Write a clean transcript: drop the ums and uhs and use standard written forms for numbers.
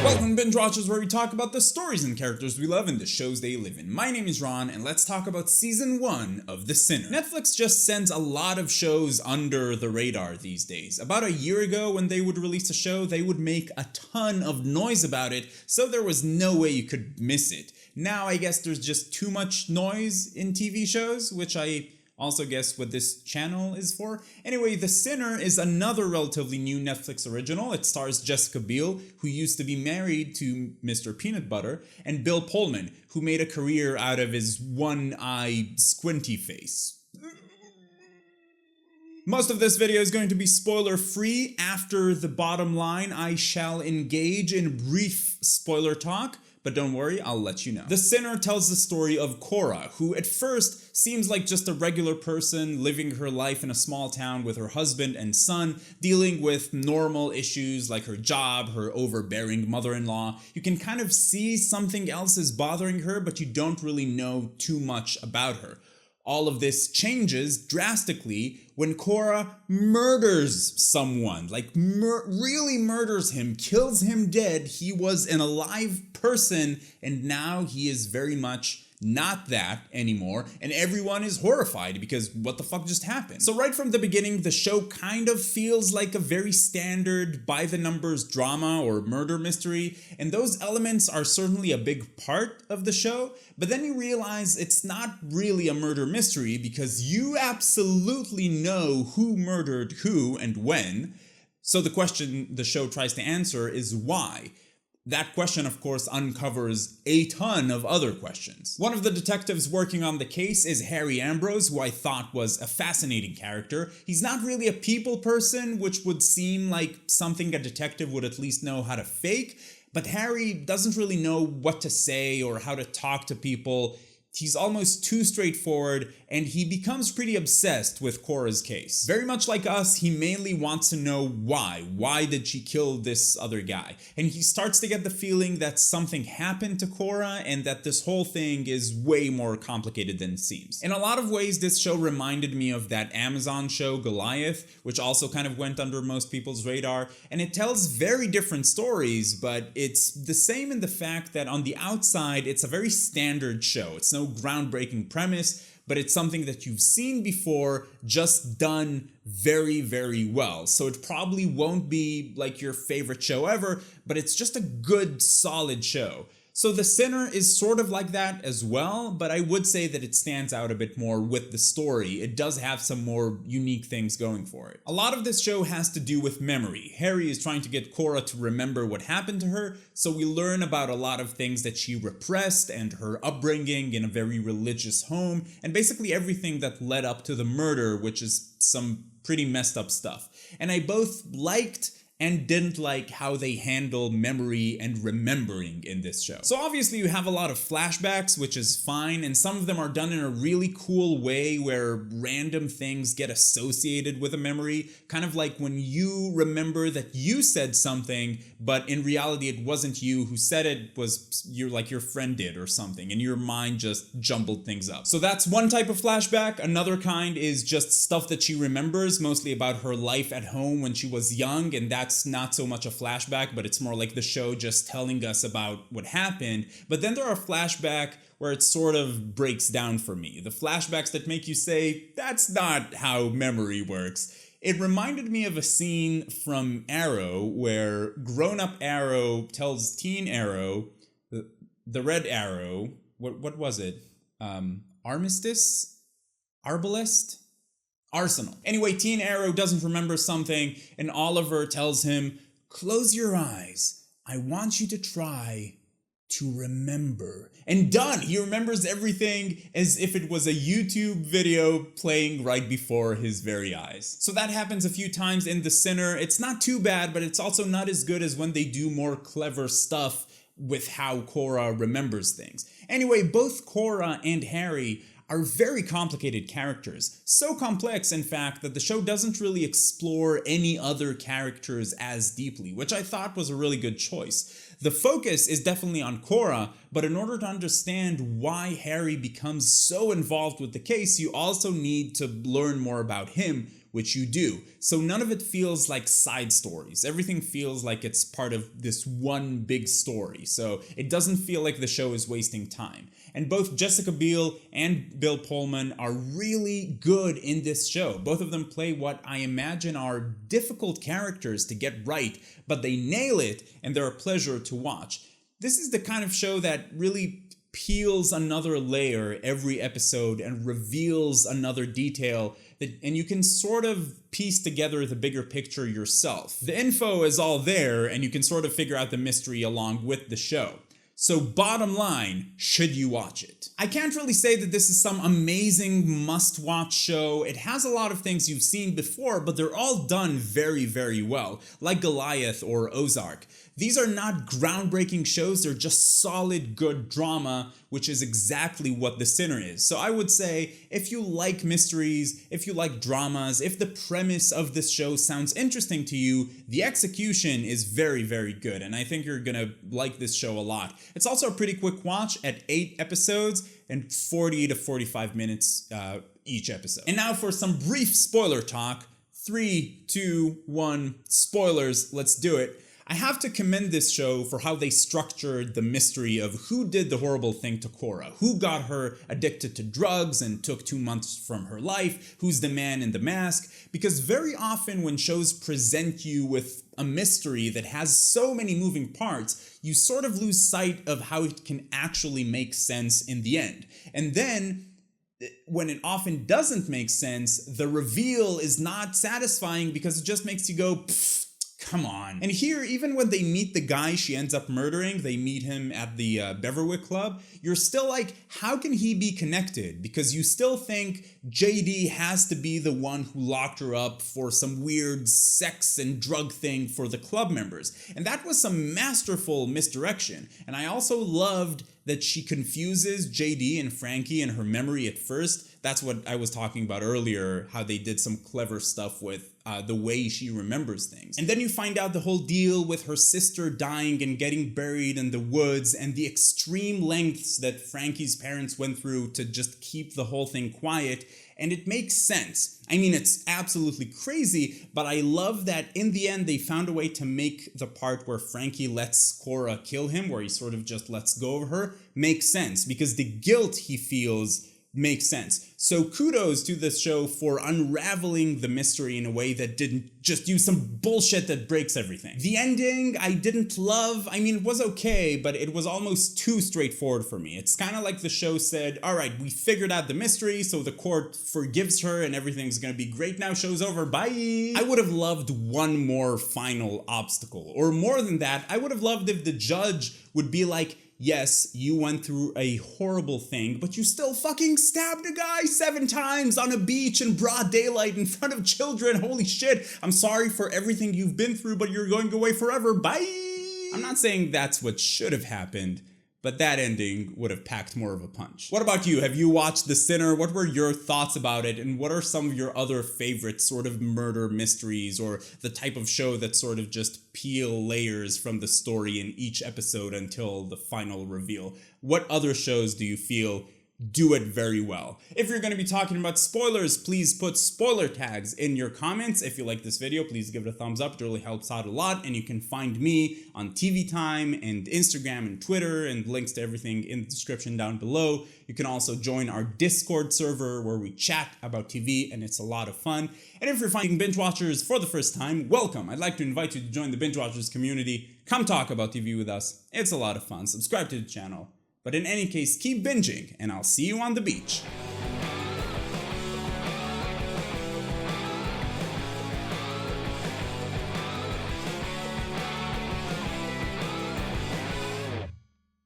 Welcome to Binge Watchers, where we talk about the stories and characters we love and the shows they live in. My name is Ron, and let's talk about Season 1 of The Sinner. Netflix just sends a lot of shows under the radar these days. About a year ago, when they would release a show, they would make a ton of noise about it, so there was no way you could miss it. Now I guess there's just too much noise in TV shows, which I also guess what this channel is for. Anyway, The Sinner is another relatively new Netflix original. It stars Jessica Biel, who used to be married to Mr. Peanut Butter, and Bill Pullman, who made a career out of his one-eye squinty face. Most of this video is going to be spoiler-free. After the bottom line, I shall engage in brief spoiler talk, but don't worry, I'll let you know. The Sinner tells the story of Cora, who at first seems like just a regular person living her life in a small town with her husband and son, dealing with normal issues like her job, her overbearing mother-in-law. You can kind of see something else is bothering her, but you don't really know too much about her. All of this changes drastically when Cora murders someone, like really murders him, kills him dead. He was an alive person, and now he is very much not that anymore, and everyone is horrified because what the fuck just happened? So right from the beginning, the show kind of feels like a very standard by-the-numbers drama or murder mystery, and those elements are certainly a big part of the show, but then you realize it's not really a murder mystery because you absolutely know who murdered who and when. So the question the show tries to answer is why? That question, of course, uncovers a ton of other questions. One of the detectives working on the case is Harry Ambrose, who I thought was a fascinating character. He's not really a people person, which would seem like something a detective would at least know how to fake, but Harry doesn't really know what to say or how to talk to people. He's almost too straightforward, and he becomes pretty obsessed with Cora's case. Very much like us, he mainly wants to know why. Why did she kill this other guy? And he starts to get the feeling that something happened to Cora and that this whole thing is way more complicated than it seems. In a lot of ways, this show reminded me of that Amazon show Goliath, which also kind of went under most people's radar, and it tells very different stories, but it's the same in the fact that on the outside, it's a very standard show. It's no groundbreaking premise, but it's something that you've seen before, just done very, very well. So it probably won't be like your favorite show ever, but it's just a good, solid show. So The Sinner is sort of like that as well, but I would say that it stands out a bit more with the story. It does have some more unique things going for it. A lot of this show has to do with memory. Harry is trying to get Cora to remember what happened to her, so we learn about a lot of things that she repressed and her upbringing in a very religious home, and basically everything that led up to the murder, which is some pretty messed up stuff. And I both liked and didn't like how they handle memory and remembering in this show. So obviously you have a lot of flashbacks, which is fine, and some of them are done in a really cool way where random things get associated with a memory, kind of like when you remember that you said something, but in reality it wasn't you who said it, was your friend did or something, and your mind just jumbled things up. So that's one type of flashback. Another kind is just stuff that she remembers, mostly about her life at home when she was young, and that's not so much a flashback, but it's more like the show just telling us about what happened. But then there are flashbacks where it sort of breaks down for me. The flashbacks that make you say, that's not how memory works. It reminded me of a scene from Arrow where grown-up Arrow tells teen Arrow, the red Arrow, what was it? Armistice? Arbalest? Arsenal. Anyway, teen Arrow doesn't remember something, and Oliver tells him, close your eyes. I want you to try to remember. And done! He remembers everything as if it was a YouTube video playing right before his very eyes. So that happens a few times in The Sinner. It's not too bad, but it's also not as good as when they do more clever stuff with how Cora remembers things. Anyway, both Cora and Harry are very complicated characters. So complex, in fact, that the show doesn't really explore any other characters as deeply, which I thought was a really good choice. The focus is definitely on Cora, but in order to understand why Harry becomes so involved with the case, you also need to learn more about him, which you do. So none of it feels like side stories. Everything feels like it's part of this one big story. So it doesn't feel like the show is wasting time. And both Jessica Biel and Bill Pullman are really good in this show. Both of them play what I imagine are difficult characters to get right, but they nail it and they're a pleasure to watch. This is the kind of show that really peels another layer every episode and reveals another detail and you can sort of piece together the bigger picture yourself. The info is all there and you can sort of figure out the mystery along with the show. So bottom line, should you watch it? I can't really say that this is some amazing must-watch show. It has a lot of things you've seen before, but they're all done very, very well, like Goliath or Ozark. These are not groundbreaking shows, they're just solid, good drama, which is exactly what The Sinner is. So I would say, if you like mysteries, if you like dramas, if the premise of this show sounds interesting to you, the execution is very, very good, and I think you're gonna like this show a lot. It's also a pretty quick watch at 8 episodes and 40 to 45 minutes each episode. And now for some brief spoiler talk. 3, 2, 1, spoilers, let's do it. I have to commend this show for how they structured the mystery of who did the horrible thing to Cora, who got her addicted to drugs and took 2 months from her life, who's the man in the mask, because very often when shows present you with a mystery that has so many moving parts, you sort of lose sight of how it can actually make sense in the end. And then, when it often doesn't make sense, the reveal is not satisfying because it just makes you go, pfft, come on. And here, even when they meet the guy she ends up murdering, they meet him at the Beverwick Club, you're still like, how can he be connected? Because you still think JD has to be the one who locked her up for some weird sex and drug thing for the club members. And that was some masterful misdirection. And I also loved that she confuses JD and Frankie in her memory at first. That's what I was talking about earlier, how they did some clever stuff with the way she remembers things. And then you find out the whole deal with her sister dying and getting buried in the woods and the extreme lengths that Frankie's parents went through to just keep the whole thing quiet. And it makes sense. I mean, it's absolutely crazy, but I love that in the end they found a way to make the part where Frankie lets Cora kill him, where he sort of just lets go of her, make sense, because the guilt he feels makes sense. So kudos to this show for unraveling the mystery in a way that didn't just use some bullshit that breaks everything. The ending I didn't love. I mean, it was okay, but it was almost too straightforward for me. It's kind of like the show said, all right, we figured out the mystery, so the court forgives her and everything's gonna be great now, show's over, bye. I would have loved one more final obstacle, or more than that, I would have loved if the judge would be like, yes, you went through a horrible thing, but you still fucking stabbed a guy 7 times on a beach in broad daylight in front of children. Holy shit. I'm sorry for everything you've been through, but you're going away forever. Bye. I'm not saying that's what should have happened, but that ending would have packed more of a punch. What about you? Have you watched The Sinner? What were your thoughts about it? And what are some of your other favorite sort of murder mysteries, or the type of show that sort of just peel layers from the story in each episode until the final reveal? What other shows do you feel do it very well? If you're going to be talking about spoilers, please put spoiler tags in your comments. If you like this video, please give it a thumbs up. It really helps out a lot. And you can find me on TV Time and Instagram and Twitter, and links to everything in the description down below. You can also join our Discord server where we chat about TV, and it's a lot of fun. And if you're finding binge watchers for the first time, welcome. I'd like to invite you to join the binge watchers community. Come talk about TV with us. It's a lot of fun. Subscribe to the channel. But in any case, keep binging, and I'll see you on the beach.